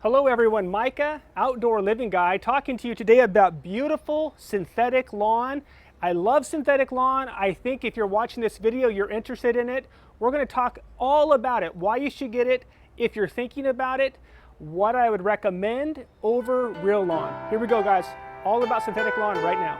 Hello everyone, Micah, Outdoor Living Guy, talking to you today about beautiful synthetic lawn. I love synthetic lawn. I think if you're watching this video, you're interested in it. We're going to talk all about it, why you should get it, if you're thinking about it, what I would recommend over real lawn. Here we go guys, all about synthetic lawn right now.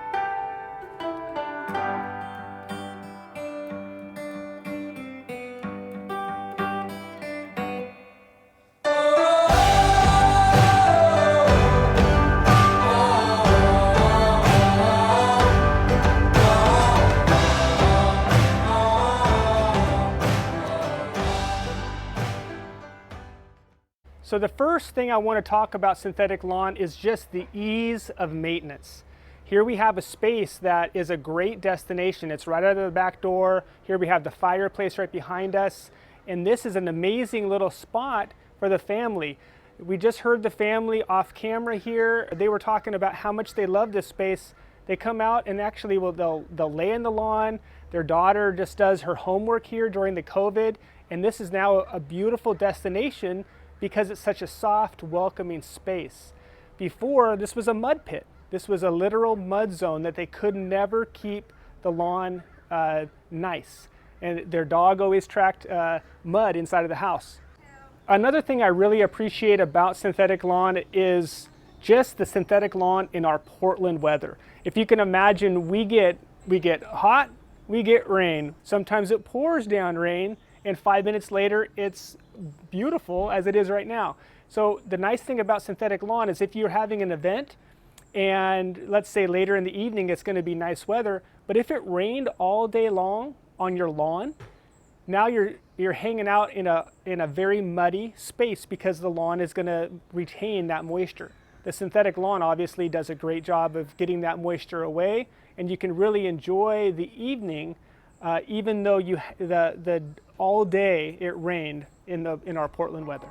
So the first thing I want to talk about synthetic lawn is just the ease of maintenance. Here we have a space that is a great destination. It's right out of the back door. Here we have the fireplace right behind us. And this is an amazing little spot for the family. We just heard the family off camera here. They were talking about how much they love this space. They come out and actually they'll lay in the lawn. Their daughter just does her homework here during the COVID. And this is now a beautiful destination because it's such a soft, welcoming space. Before, this was a mud pit. This was a literal mud zone that they could never keep the lawn nice. And their dog always tracked mud inside of the house. Another thing I really appreciate about synthetic lawn is just the synthetic lawn in our Portland weather. If you can imagine, we get hot, we get rain. Sometimes it pours down rain, and 5 minutes later, it's beautiful as it is right now. So the nice thing about synthetic lawn is if you're having an event and let's say later in the evening it's going to be nice weather, but if it rained all day long on your lawn, now you're hanging out in a very muddy space because the lawn is going to retain that moisture. The synthetic lawn obviously does a great job of getting that moisture away, and you can really enjoy the evening even though the all day it rained in our Portland weather.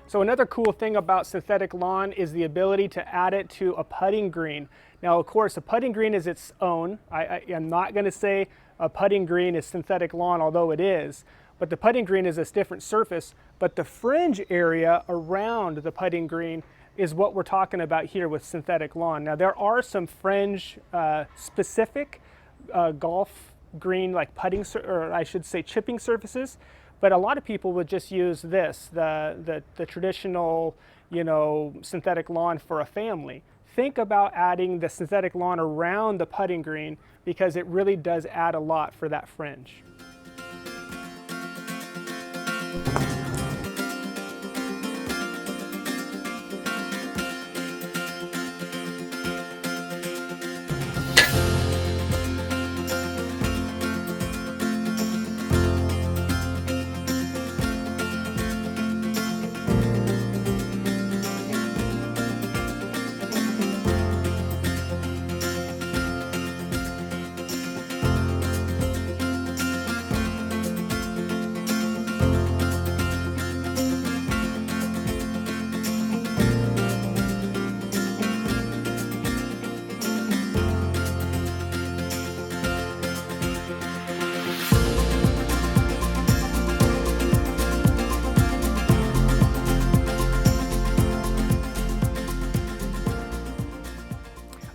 So another cool thing about synthetic lawn is the ability to add it to a putting green. Now, of course, a putting green is its own. I am not going to say a putting green is synthetic lawn, although it is. But the putting green is this different surface. But the fringe area around the putting green is what we're talking about here with synthetic lawn. Now, there are some fringe specific golf green, like putting, or I should say chipping surfaces. But a lot of people would just use this, the traditional, synthetic lawn for a family. Think about adding the synthetic lawn around the putting green because it really does add a lot for that fringe.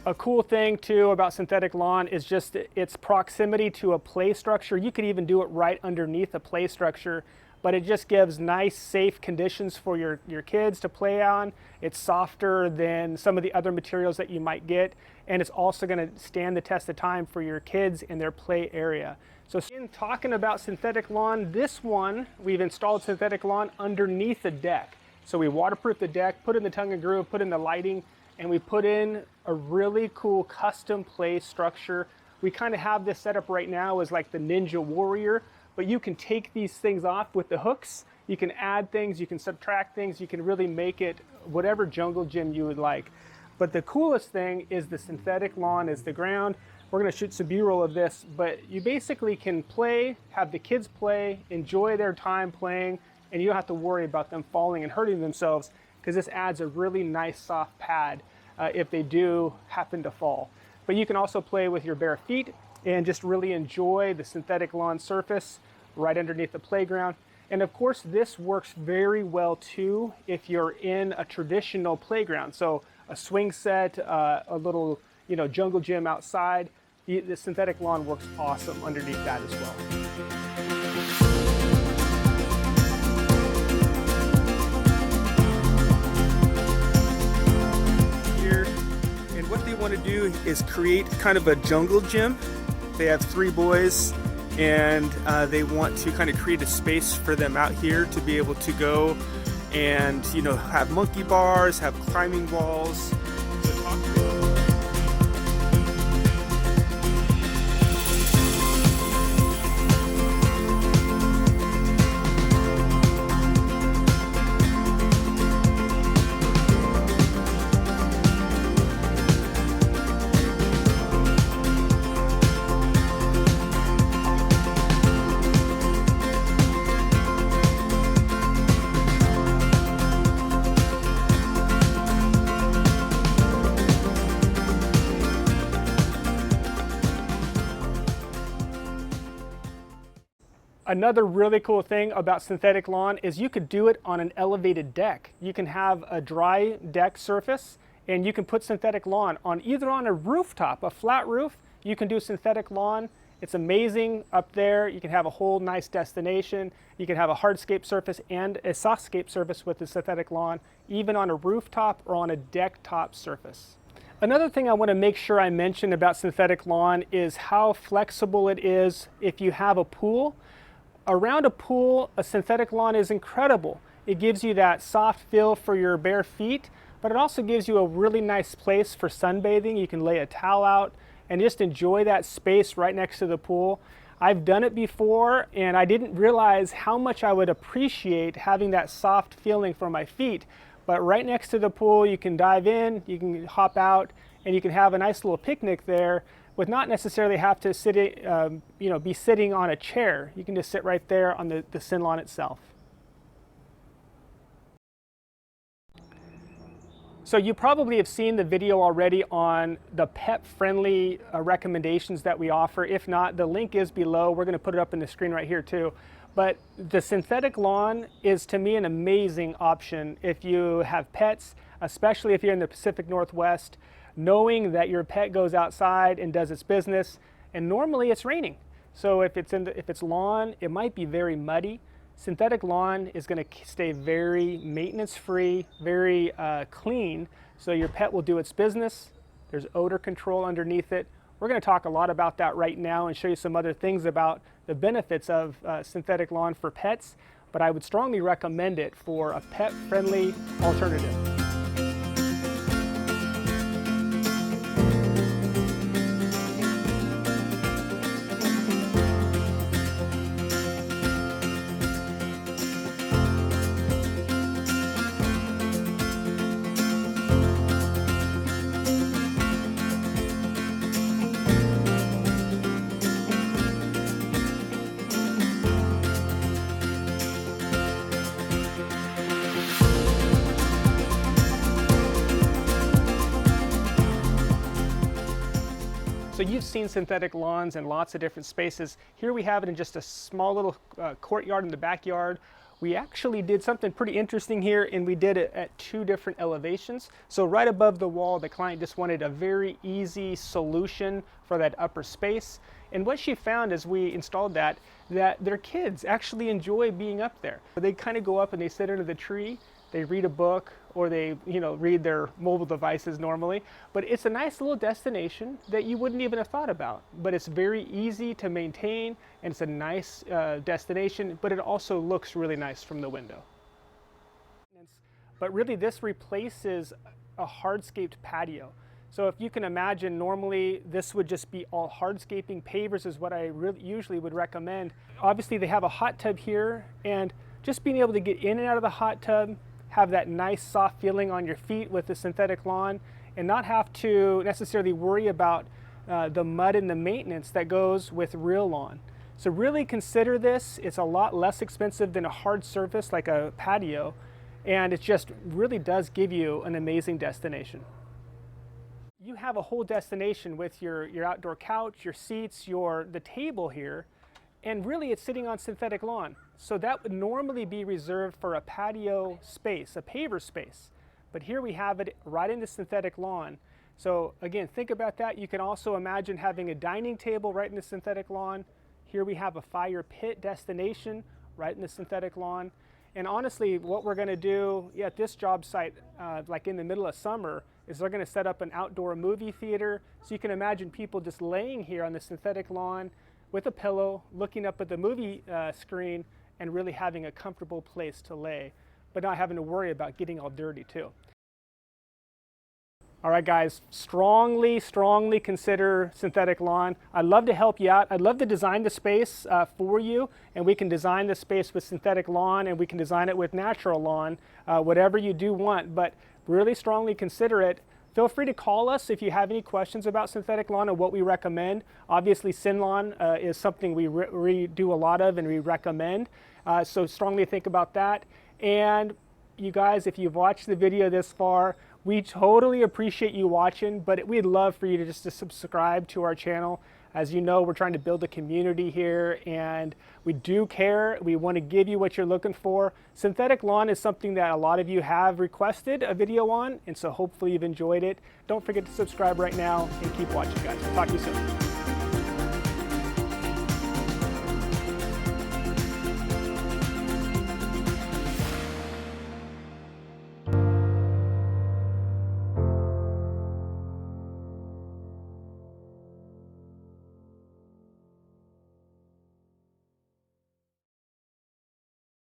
A cool thing too about synthetic lawn is just its proximity to a play structure. You could even do it right underneath a play structure, but it just gives nice, safe conditions for your kids to play on. It's softer than some of the other materials that you might get, and it's also going to stand the test of time for your kids in their play area. So in talking about synthetic lawn, this one, we've installed synthetic lawn underneath the deck. So we waterproof the deck, put in the tongue and groove, put in the lighting, and we put in a really cool custom play structure. We kind of have this set up right now as like the Ninja Warrior, but you can take these things off with the hooks You can add things, you can subtract things, you can really make it whatever jungle gym you would like. But the coolest thing is the synthetic lawn is the ground. We're gonna shoot some B-roll of this, but you basically can play, have the kids play, enjoy their time playing, and you don't have to worry about them falling and hurting themselves, because this adds a really nice soft pad if they do happen to fall. But you can also play with your bare feet and just really enjoy the synthetic lawn surface right underneath the playground. And of course, this works very well too if you're in a traditional playground. So a swing set, a little jungle gym outside, the synthetic lawn works awesome underneath that as well. Here, and what they want to do is create kind of a jungle gym. They have 3 boys, and they want to kind of create a space for them out here to be able to go and have monkey bars, have climbing walls. Another really cool thing about synthetic lawn is you could do it on an elevated deck. You can have a dry deck surface and you can put synthetic lawn on either on a rooftop, a flat roof. You can do synthetic lawn. It's amazing up there. You can have a whole nice destination. You can have a hardscape surface and a softscape surface with the synthetic lawn, even on a rooftop or on a deck top surface. Another thing I want to make sure I mention about synthetic lawn is how flexible it is if you have a pool. Around a pool, a synthetic lawn is incredible. It gives you that soft feel for your bare feet, but it also gives you a really nice place for sunbathing. You can lay a towel out and just enjoy that space right next to the pool. I've done it before and I didn't realize how much I would appreciate having that soft feeling for my feet. But right next to the pool, you can dive in, you can hop out, and you can have a nice little picnic there with not necessarily have to sit, be sitting on a chair. You can just sit right there on the SYNLAWN itself. So you probably have seen the video already on the pet-friendly recommendations that we offer. If not, the link is below. We're going to put it up in the screen right here too. But the synthetic lawn is, to me, an amazing option if you have pets, especially if you're in the Pacific Northwest, knowing that your pet goes outside and does its business, and normally it's raining. So if it's lawn, it might be very muddy. Synthetic lawn is going to stay very maintenance-free, very clean, so your pet will do its business. There's odor control underneath it. We're going to talk a lot about that right now and show you some other things about the benefits of synthetic lawn for pets, but I would strongly recommend it for a pet-friendly alternative. So you've seen synthetic lawns in lots of different spaces. Here we have it in just a small little courtyard in the backyard. We actually did something pretty interesting here, and we did it at 2 different elevations. So right above the wall, the client just wanted a very easy solution for that upper space. And what she found as we installed that their kids actually enjoy being up there. They kind of go up and they sit under the tree, they read a book, or they read their mobile devices normally. But it's a nice little destination that you wouldn't even have thought about. But it's very easy to maintain, and it's a nice destination, but it also looks really nice from the window. But really this replaces a hardscaped patio. So if you can imagine, normally this would just be all hardscaping. Pavers is what I usually would recommend. Obviously they have a hot tub here, and just being able to get in and out of the hot tub, have that nice soft feeling on your feet with the synthetic lawn, and not have to necessarily worry about the mud and the maintenance that goes with real lawn. So really consider this. It's a lot less expensive than a hard surface like a patio, and it just really does give you an amazing destination. You have a whole destination with your outdoor couch, your seats, the table here, and really it's sitting on synthetic lawn. So that would normally be reserved for a patio space, a paver space. But here we have it right in the synthetic lawn. So again, think about that. You can also imagine having a dining table right in the synthetic lawn. Here we have a fire pit destination right in the synthetic lawn. And honestly, what we're gonna do at this job site, like in the middle of summer, is they're gonna set up an outdoor movie theater. So you can imagine people just laying here on the synthetic lawn with a pillow, looking up at the movie screen, and really having a comfortable place to lay, but not having to worry about getting all dirty too. All right, guys, strongly consider synthetic lawn. I'd love to help you out. I'd love to design the space for you, and we can design the space with synthetic lawn, and we can design it with natural lawn, whatever you do want, but really strongly consider it. Feel free to call us if you have any questions about synthetic lawn and what we recommend. Obviously, SYNLAWN is something we do a lot of and we recommend, so strongly think about that. And you guys, if you've watched the video this far, we totally appreciate you watching, but we'd love for you to just subscribe to our channel. As you know, we're trying to build a community here, and we do care. We want to give you what you're looking for. Synthetic lawn is something that a lot of you have requested a video on, and so hopefully you've enjoyed it. Don't forget to subscribe right now and keep watching, guys. Talk to you soon.